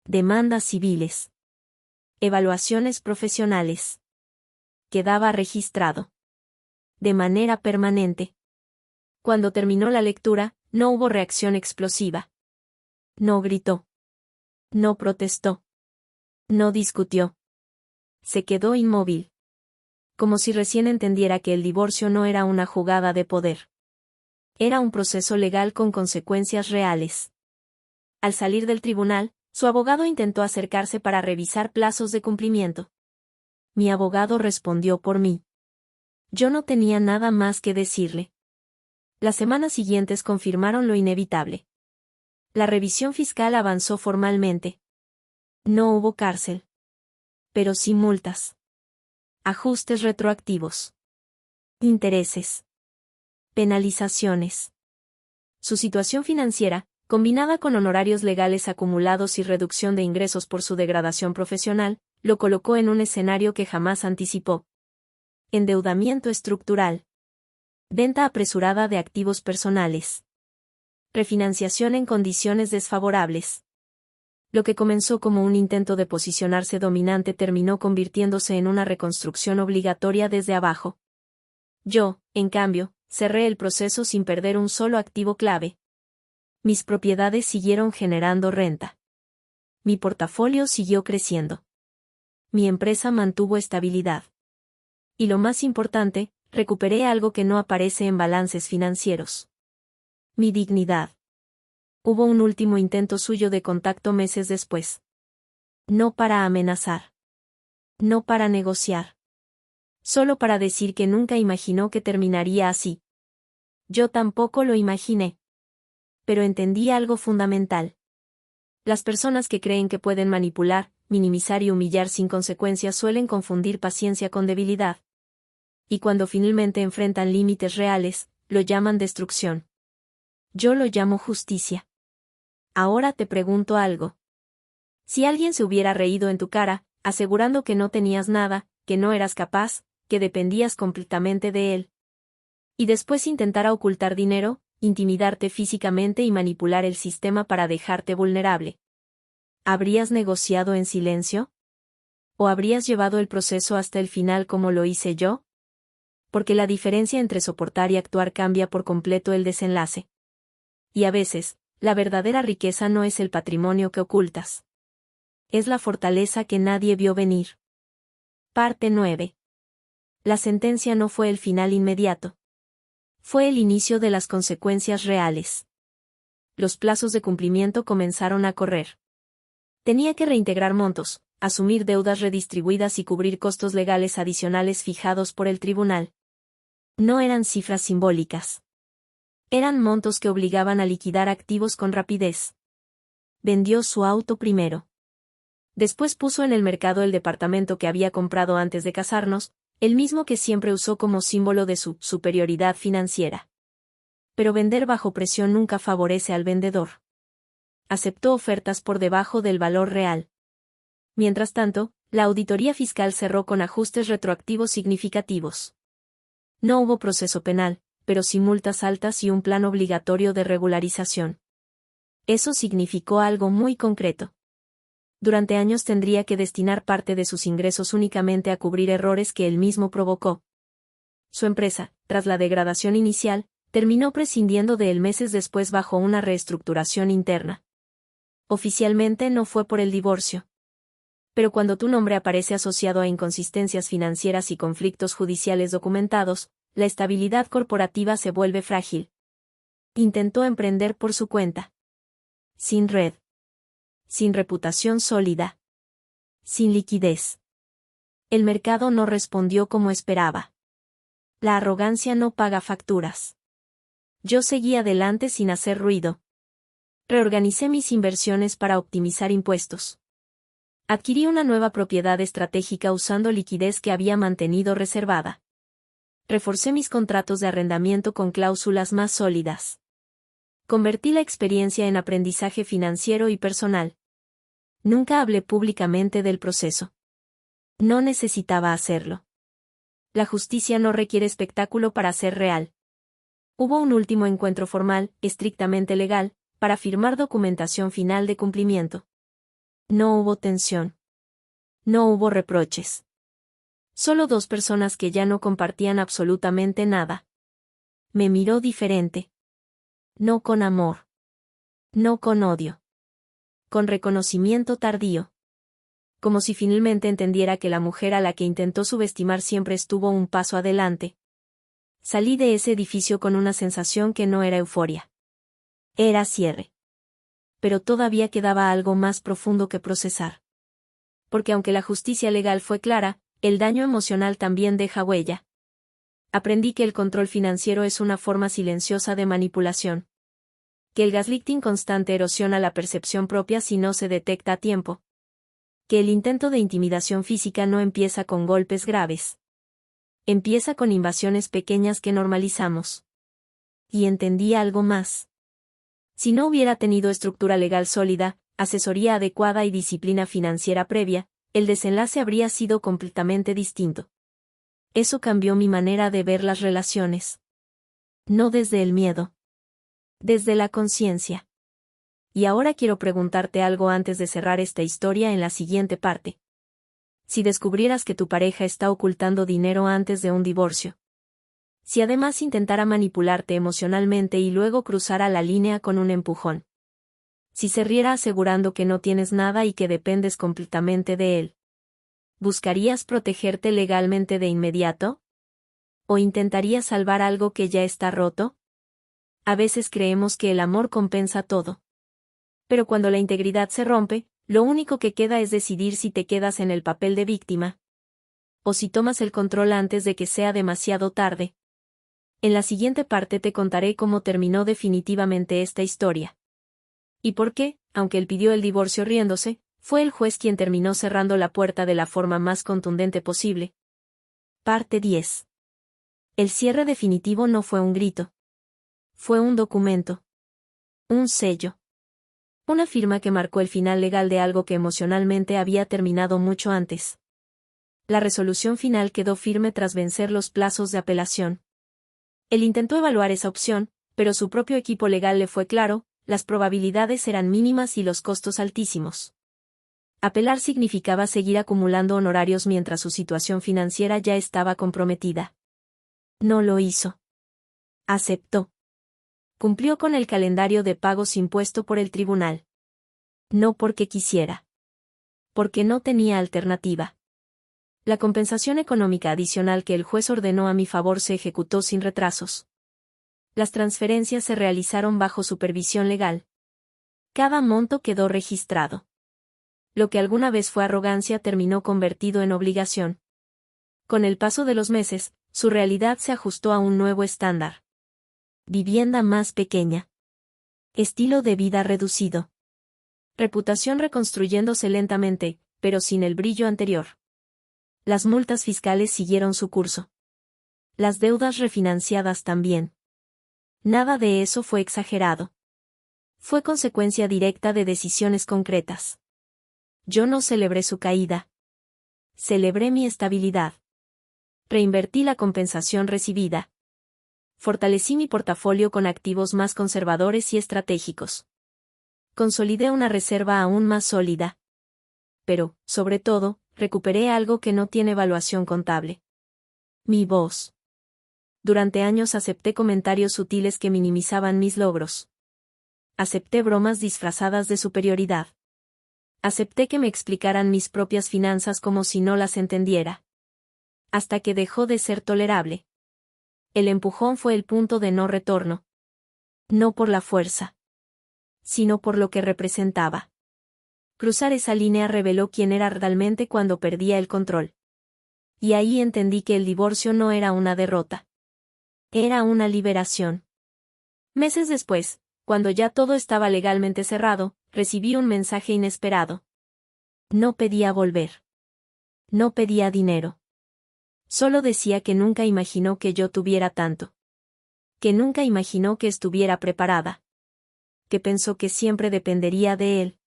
S1: Demandas civiles. Evaluaciones profesionales. Quedaba registrado. De manera permanente. Cuando terminó la lectura, no hubo reacción explosiva. No gritó. No protestó. No discutió. Se quedó inmóvil. Como si recién entendiera que el divorcio no era una jugada de poder. Era un proceso legal con consecuencias reales. Al salir del tribunal, su abogado intentó acercarse para revisar plazos de cumplimiento. Mi abogado respondió por mí. Yo no tenía nada más que decirle. Las semanas siguientes confirmaron lo inevitable. La revisión fiscal avanzó formalmente. No hubo cárcel. Pero sí multas. Ajustes retroactivos. Intereses. Penalizaciones. Su situación financiera, combinada con honorarios legales acumulados y reducción de ingresos por su degradación profesional, lo colocó en un escenario que jamás anticipó. Endeudamiento estructural. Venta apresurada de activos personales. Refinanciación en condiciones desfavorables. Lo que comenzó como un intento de posicionarse dominante terminó convirtiéndose en una reconstrucción obligatoria desde abajo. Yo, en cambio, cerré el proceso sin perder un solo activo clave. Mis propiedades siguieron generando renta. Mi portafolio siguió creciendo. Mi empresa mantuvo estabilidad. Y lo más importante, recuperé algo que no aparece en balances financieros. Mi dignidad. Hubo un último intento suyo de contacto meses después. No para amenazar. No para negociar. Solo para decir que nunca imaginó que terminaría así. Yo tampoco lo imaginé. Pero entendí algo fundamental. Las personas que creen que pueden manipular, minimizar y humillar sin consecuencias suelen confundir paciencia con debilidad. Y cuando finalmente enfrentan límites reales, lo llaman destrucción. Yo lo llamo justicia. Ahora te pregunto algo. Si alguien se hubiera reído en tu cara, asegurando que no tenías nada, que no eras capaz, que dependías completamente de él, y después intentara ocultar dinero, intimidarte físicamente y manipular el sistema para dejarte vulnerable, ¿habrías negociado en silencio? ¿O habrías llevado el proceso hasta el final como lo hice yo? Porque la diferencia entre soportar y actuar cambia por completo el desenlace. Y a veces, la verdadera riqueza no es el patrimonio que ocultas. Es la fortaleza que nadie vio venir. Parte 9. La sentencia no fue el final inmediato. Fue el inicio de las consecuencias reales. Los plazos de cumplimiento comenzaron a correr. Tenía que reintegrar montos, asumir deudas redistribuidas y cubrir costos legales adicionales fijados por el tribunal. No eran cifras simbólicas. Eran montos que obligaban a liquidar activos con rapidez. Vendió su auto primero. Después puso en el mercado el departamento que había comprado antes de casarnos, el mismo que siempre usó como símbolo de su superioridad financiera. Pero vender bajo presión nunca favorece al vendedor. Aceptó ofertas por debajo del valor real. Mientras tanto, la auditoría fiscal cerró con ajustes retroactivos significativos. No hubo proceso penal, pero sí multas altas y un plan obligatorio de regularización. Eso significó algo muy concreto. durante años tendría que destinar parte de sus ingresos únicamente a cubrir errores que él mismo provocó. Su empresa, tras la degradación inicial, terminó prescindiendo de él meses después bajo una reestructuración interna. Oficialmente no fue por el divorcio. Pero cuando tu nombre aparece asociado a inconsistencias financieras y conflictos judiciales documentados, la estabilidad corporativa se vuelve frágil. Intentó emprender por su cuenta. Sin red. Sin reputación sólida. Sin liquidez. El mercado no respondió como esperaba. La arrogancia no paga facturas. Yo seguí adelante sin hacer ruido. Reorganicé mis inversiones para optimizar impuestos. Adquirí una nueva propiedad estratégica usando liquidez que había mantenido reservada. Reforcé mis contratos de arrendamiento con cláusulas más sólidas. Convertí la experiencia en aprendizaje financiero y personal. Nunca hablé públicamente del proceso. No necesitaba hacerlo. La justicia no requiere espectáculo para ser real. Hubo un último encuentro formal, estrictamente legal, para firmar documentación final de cumplimiento. No hubo tensión. No hubo reproches. Solo dos personas que ya no compartían absolutamente nada. Me miró diferente. No con amor. No con odio. Con reconocimiento tardío. Como si finalmente entendiera que la mujer a la que intentó subestimar siempre estuvo un paso adelante. Salí de ese edificio con una sensación que no era euforia. Era cierre. Pero todavía quedaba algo más profundo que procesar. Porque aunque la justicia legal fue clara, el daño emocional también deja huella. Aprendí que el control financiero es una forma silenciosa de manipulación. Que el gaslighting constante erosiona la percepción propia si no se detecta a tiempo. Que el intento de intimidación física no empieza con golpes graves. Empieza con invasiones pequeñas que normalizamos. Y entendí algo más. Si no hubiera tenido estructura legal sólida, asesoría adecuada y disciplina financiera previa, el desenlace habría sido completamente distinto. Eso cambió mi manera de ver las relaciones. No desde el miedo. Desde la conciencia. Y ahora quiero preguntarte algo antes de cerrar esta historia en la siguiente parte. Si descubrieras que tu pareja está ocultando dinero antes de un divorcio. Si además intentara manipularte emocionalmente y luego cruzara la línea con un empujón. Si se riera asegurando que no tienes nada y que dependes completamente de él. ¿Buscarías protegerte legalmente de inmediato? ¿O intentarías salvar algo que ya está roto? A veces creemos que el amor compensa todo. Pero cuando la integridad se rompe, lo único que queda es decidir si te quedas en el papel de víctima. O si tomas el control antes de que sea demasiado tarde. En la siguiente parte te contaré cómo terminó definitivamente esta historia. Y por qué, aunque él pidió el divorcio riéndose, fue el juez quien terminó cerrando la puerta de la forma más contundente posible. Parte 10. El cierre definitivo no fue un grito. Fue un documento. Un sello. Una firma que marcó el final legal de algo que emocionalmente había terminado mucho antes. La resolución final quedó firme tras vencer los plazos de apelación. Él intentó evaluar esa opción, pero su propio equipo legal le fue claro, las probabilidades eran mínimas y los costos altísimos. Apelar significaba seguir acumulando honorarios mientras su situación financiera ya estaba comprometida. No lo hizo. Aceptó. Cumplió con el calendario de pagos impuesto por el tribunal. No porque quisiera. Porque no tenía alternativa. La compensación económica adicional que el juez ordenó a mi favor se ejecutó sin retrasos. Las transferencias se realizaron bajo supervisión legal. Cada monto quedó registrado. Lo que alguna vez fue arrogancia terminó convertido en obligación. Con el paso de los meses, su realidad se ajustó a un nuevo estándar. Vivienda más pequeña. Estilo de vida reducido. Reputación reconstruyéndose lentamente, pero sin el brillo anterior. Las multas fiscales siguieron su curso. Las deudas refinanciadas también. Nada de eso fue exagerado. Fue consecuencia directa de decisiones concretas. Yo no celebré su caída. Celebré mi estabilidad. Reinvertí la compensación recibida. Fortalecí mi portafolio con activos más conservadores y estratégicos. Consolidé una reserva aún más sólida. pero, sobre todo, recuperé algo que no tiene evaluación contable. Mi voz. Durante años acepté comentarios sutiles que minimizaban mis logros. Acepté bromas disfrazadas de superioridad. Acepté que me explicaran mis propias finanzas como si no las entendiera. Hasta que dejó de ser tolerable. El empujón fue el punto de no retorno. No por la fuerza, sino por lo que representaba. Cruzar esa línea reveló quién era realmente cuando perdía el control. Y ahí entendí que el divorcio no era una derrota. Era una liberación. Meses después, cuando ya todo estaba legalmente cerrado, recibí un mensaje inesperado. No pedía volver. No pedía dinero. Solo decía que nunca imaginó que yo tuviera tanto. Que nunca imaginó que estuviera preparada. Que pensó que siempre dependería de él.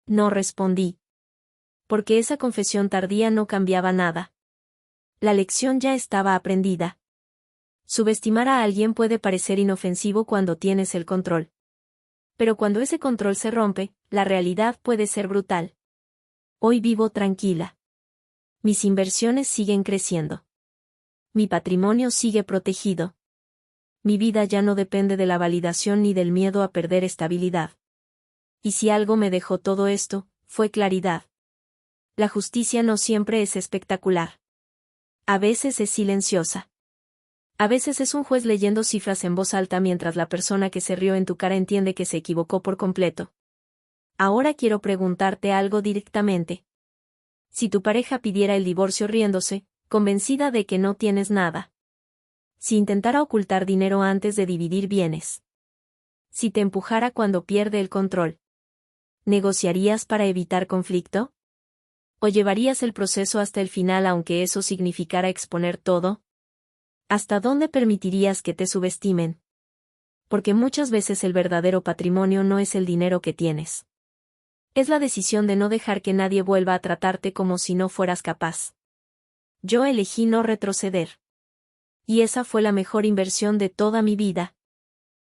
S1: No respondí. Porque esa confesión tardía no cambiaba nada. La lección ya estaba aprendida. Subestimar a alguien puede parecer inofensivo cuando tienes el control. Pero cuando ese control se rompe, la realidad puede ser brutal. Hoy vivo tranquila. Mis inversiones siguen creciendo. Mi patrimonio sigue protegido. Mi vida ya no depende de la validación ni del miedo a perder estabilidad. Y si algo me dejó todo esto, fue claridad. La justicia no siempre es espectacular. A veces es silenciosa. A veces es un juez leyendo cifras en voz alta mientras la persona que se rió en tu cara entiende que se equivocó por completo. Ahora quiero preguntarte algo directamente. Si tu pareja pidiera el divorcio riéndose, convencida de que no tienes nada. Si intentara ocultar dinero antes de dividir bienes. Si te empujara cuando pierde el control. ¿Negociarías para evitar conflicto? ¿O llevarías el proceso hasta el final aunque eso significara exponer todo? ¿Hasta dónde permitirías que te subestimen? Porque muchas veces el verdadero patrimonio no es el dinero que tienes. Es la decisión de no dejar que nadie vuelva a tratarte como si no fueras capaz. Yo elegí no retroceder. Y esa fue la mejor inversión de toda mi vida.